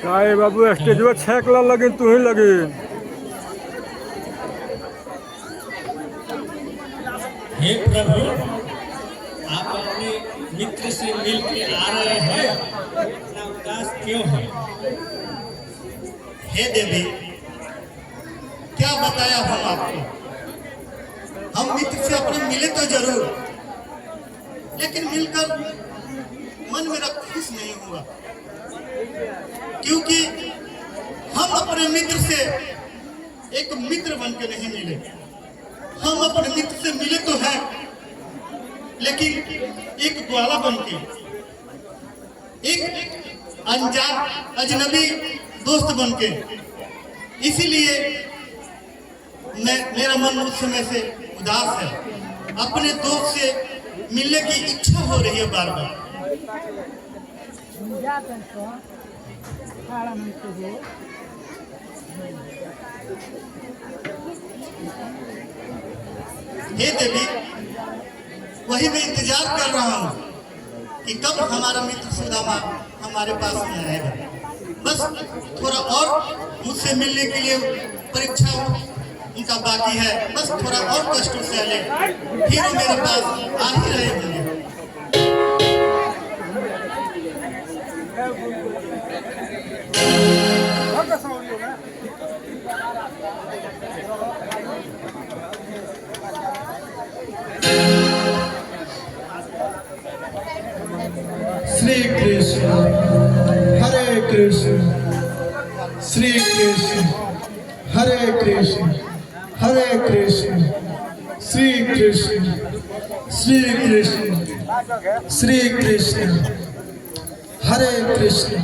काय बाबू स्टेज पर छेकला लगे तू ही लगे। हे प्रभु, आप अपने मित्र से मिल के आ रहे हैं, इतना उदास क्यों है? हे देवी, क्या बताया हम आपको? हम मित्र से अपने मिले तो जरूर, लेकिन मिलकर मन मेरा खुश नहीं हुआ, क्योंकि हम अपने मित्र से एक मित्र बन के नहीं मिले। हम अपने मित्र से मिले तो हैं, लेकिन एक ग्वाला बन के, एक अनजान अजनबी दोस्त बन के। इसीलिए मेरा मन उस समय से उदास है। अपने दोस्त से मिलने की इच्छा हो रही है बार बार। हे देवी, वही मैं इंतजार कर रहा हूँ कि कब हमारा मित्र सुदामा हमारे पास में आएगा। बस थोड़ा और मुझसे मिलने के लिए परीक्षा उनका बाकी है। बस थोड़ा और कष्टों से ले, फिर वो मेरे पास आ ही रहे होंगे। श्री कृष्ण हरे कृष्ण, श्री कृष्ण हरे कृष्ण, हरे कृष्ण श्री कृष्ण, श्री कृष्ण श्री कृष्ण, हरे कृष्ण,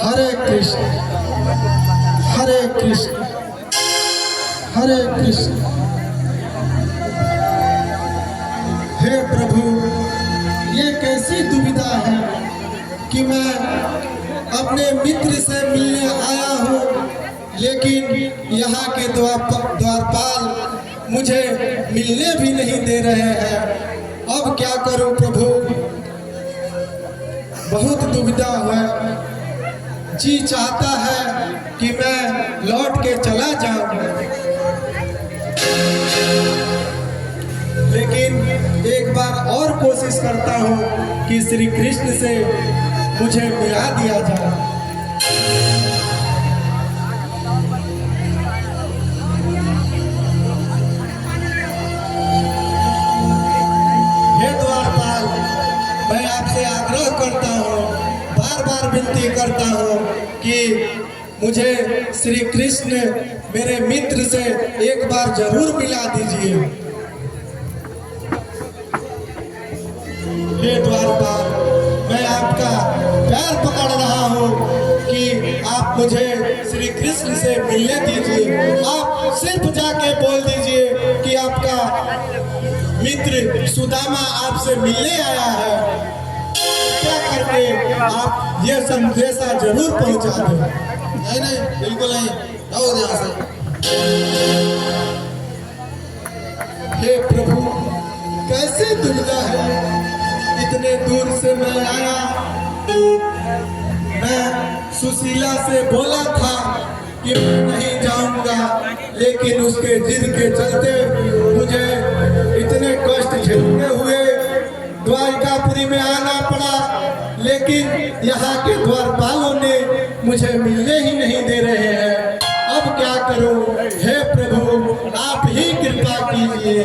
हरे कृष्ण, हरे कृष्ण, हरे कृष्ण। हे प्रभु, ये कैसी दुविधा है कि मैं अपने मित्र से मिलने आया हूँ, लेकिन यहाँ के द्वारपाल मुझे मिलने भी नहीं दे रहे हैं। अब क्या करूँ प्रभु, बहुत दुविधा है। जी चाहता है कि मैं लौट के चला जाऊं, लेकिन एक बार और कोशिश करता हूँ कि श्री कृष्ण से मुझे मिला दिया जाए। हे द्वारपाल, मैं आपसे आग्रह करता हूँ, बार बार विनती करता हूँ कि मुझे श्री कृष्ण मेरे मित्र से एक बार जरूर मिला दीजिए। हे द्वारपाल, मैं आपका पैर पकड़ रहा हूँ कि आप मुझे श्री कृष्ण से मिलने दीजिए। आप सिर्फ जाके बोल दीजिए कि आपका मित्र सुदामा आपसे मिलने आया है। क्या करके आप ये संदेशा जरूर पहुँचा दें। नहीं नहीं, बिल्कुल नहीं, आओ यहाँ से। हे प्रभु, कैसे दुविधा है, इतने दूर से मैं आया। मैं सुशीला से बोला था कि मैं नहीं जाऊंगा, लेकिन उसके जिद के चलते मुझे इतने कष्ट झेलने हुए द्वारिकापुरी में आना पड़ा। लेकिन यहाँ के द्वारपालों ने मुझे मिलने ही नहीं दे रहे हैं। अब क्या करूं? हे प्रभु, आप ही कृपा कीजिए।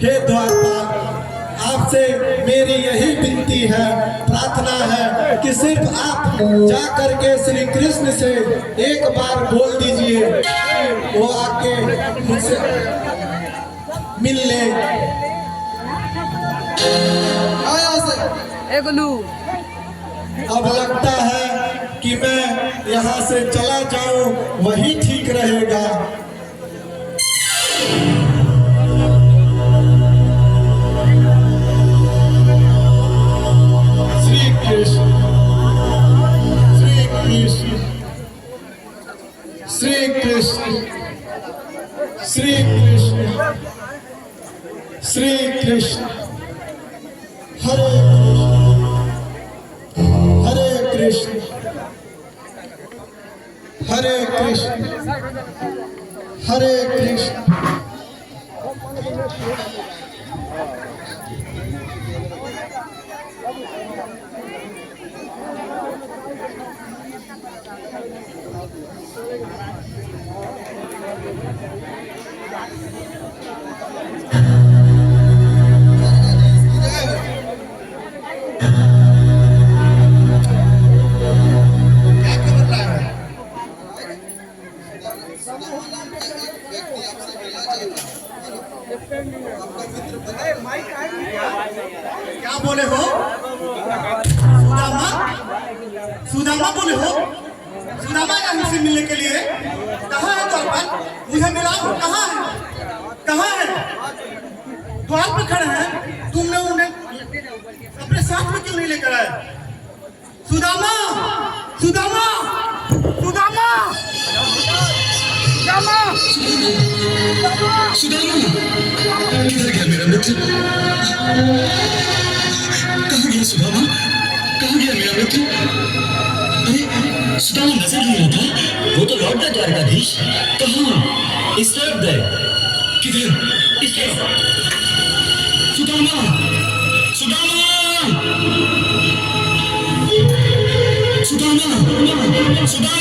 हे द्वारपाल, आपसे मेरी यही विनती है, प्रार्थना है कि सिर्फ आप जा करके श्री कृष्ण से एक बार बोल दीजिए, वो आके मुझसे मिल ले। अब लगता है कि मैं यहाँ से चला जाऊं, वही ठीक रहेगा। श्री कृष्ण, श्री कृष्ण, श्री कृष्ण, श्री कृष्ण, श्री कृष्ण हरे कृष्ण हरे कृष्ण हरे कृष्ण। क्या बोले हो? सुदामा? सुदामा बोले हो? सुदामा आया मुझसे मिलने के लिए? कहाँ है द्वारपाल? मुझे मिलाओ, कहाँ है? कहाँ है? द्वार पर खड़े हैं, तुमने उन्हें अपने साथ में क्यों नहीं लेकर आए? सुदामा, सुदामा, सुदामा, सुदामा, सुदामा किधर गया मेरा मित्र? कहाँ गया सुदामा? कहाँ गया मेरा मित्र? अरे सुदामा नजर नहीं आता। वो तो लौट गया द्वारकाधीश। कहाँ? इस तरफ गए। किधर? इस तरफ। सुदामा, सुदामा, सुदामा, सुदामा।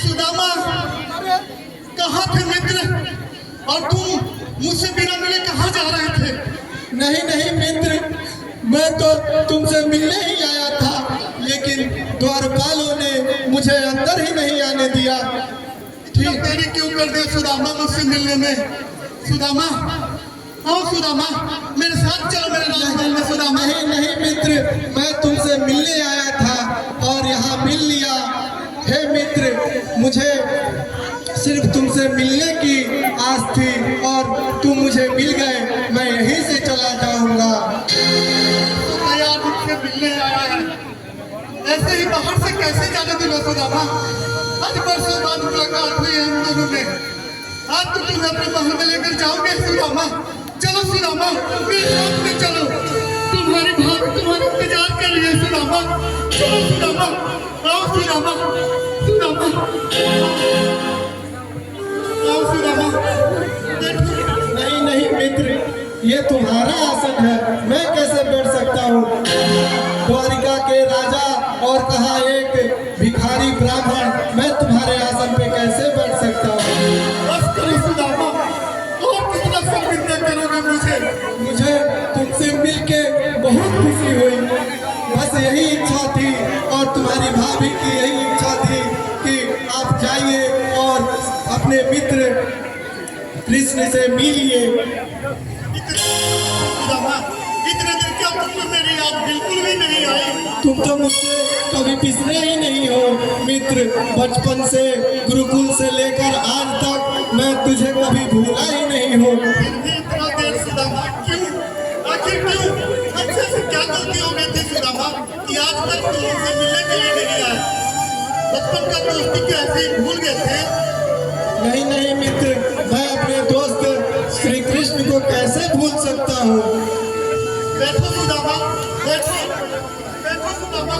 सुदामा, कहाँ थे मित्र? और तुम मुझसे बिना मिले कहाँ जा रहे थे? नहीं नहीं मित्र, मैं तो तुमसे मिलने ही आया था, लेकिन द्वारपालों ने मुझे अंदर ही नहीं आने दिया। ठीक देरी क्यों कर दे सुदामा मुझसे मिलने में? सुदामा, आओ सुदामा, मेरे साथ चलो मेरे राजमहल में। सुदामा, नहीं नहीं मित्र, मैं तुमसे मिलने आया था और यहाँ मिल लिया। हे मित्र, मुझे सिर्फ तुमसे मिलने की आस थी और तुम मुझे मिल गए। मैं यहीं से चला जाऊंगा। यार मुझसे मिलने आया है, ऐसे ही बाहर से कैसे जाने दूंगा सुदामा? आज परसों बाद मुलाकात हुई है हम दोनों में। आज तो तुम्हें अपने महल में लेकर जाओगे सुदामा। चलो सुदामा, मेरे साथ में चलो। तुम्हारी भाभी तुम्हारा इंतजार कर रही है सुदामा। चलो सुदामा, आओ सुदामा, सुदामा, आओ सुदामा। नहीं नहीं मित्र, ये तुम्हारा आसन है, मैं कैसे बैठ सकता हूँ? द्वारिका के राजा और कहा एक भिखारी ब्राह्मण, मैं तुम्हारे आसन पे कैसे बैठ सकता हूँ? बस करो सुदामा, और कितना शर्मिंदा करोगे मुझे? मुझे तुमसे मिलके बहुत खुशी हुई। बस यही इच्छा थी और तुम्हारी भाभी की यही इच्छा थी कि आप जाइए और अपने मित्र कृष्ण से मिलिए। सुदामा, इतने दिन क्या तुमको मेरी याद बिल्कुल भी नहीं आई? तुम तो मुझसे कभी पिछड़े ही नहीं हो मित्र। बचपन से गुरुकुल से लेकर आज तक मैं तुझे कभी भूला ही नहीं हूँ। फिर भी इतना देर सुदामा क्यों? आखिर क्यों? हमसे से क्या गलती हो गई थी सुदामा कि आज तक तुम मुझसे मिलने के लिए नहीं आए? बचपन का दोस्ती क्या ऐसे ही भूल गए थे? नहीं नहीं मित्र, मैं अपने दोस्त श्री कृष्ण को कैसे भूल सकता हूँ? बैठो सुदामा, बैठो, बैठो सुदामा।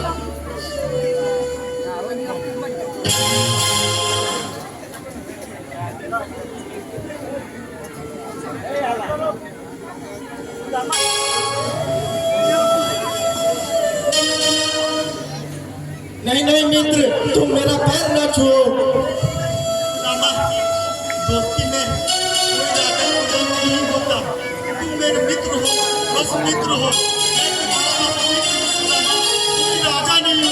नहीं नहीं मित्र, तुम मेरा पैर न छुओ। सुदामा, दोस्ती में कोई राजा नहीं होता। तुम मेरे मित्र हो, बस मित्र हो। मैं तुम्हारा मित्र हूँ सुदामा, कोई राजा नहीं,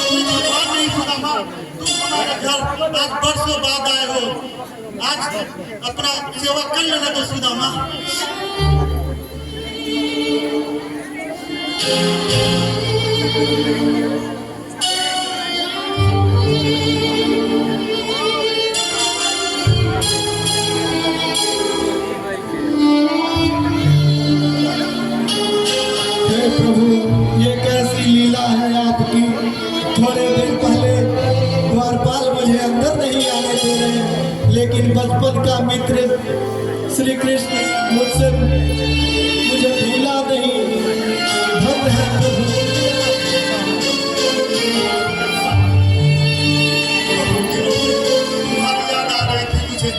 कोई भगवान नहीं सुदामा। तुम आज बरसों बाद आए हो, आज अपना सेवा कर लेना तो सुदामा। हे प्रभु, ये कैसी लीला है आपकी। थोड़े दिन पहले द्वारपाल मुझे अंदर नहीं आने दे रहे, लेकिन बचपन का मित्र श्री कृष्ण मुझे भूला नहीं। धन्य है प्रभु। तुम्हारी याद आ रही थी मुझे,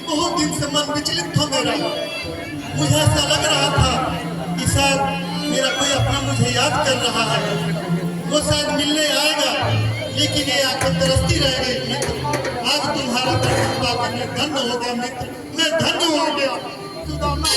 बहुत दिन से मन विचलित था मेरा। मुझे ऐसा लग रहा था कि शायद मेरा कोई अपना मुझे याद कर रहा है, वो शायद मिलने आएगा, लेकिन ये आंखें तरसती रह गई। मित्र, आज तुम्हारा दर्शन पाकर मैं धन्य हो गया मित्र, मैं धन्य हो गया सुदामा।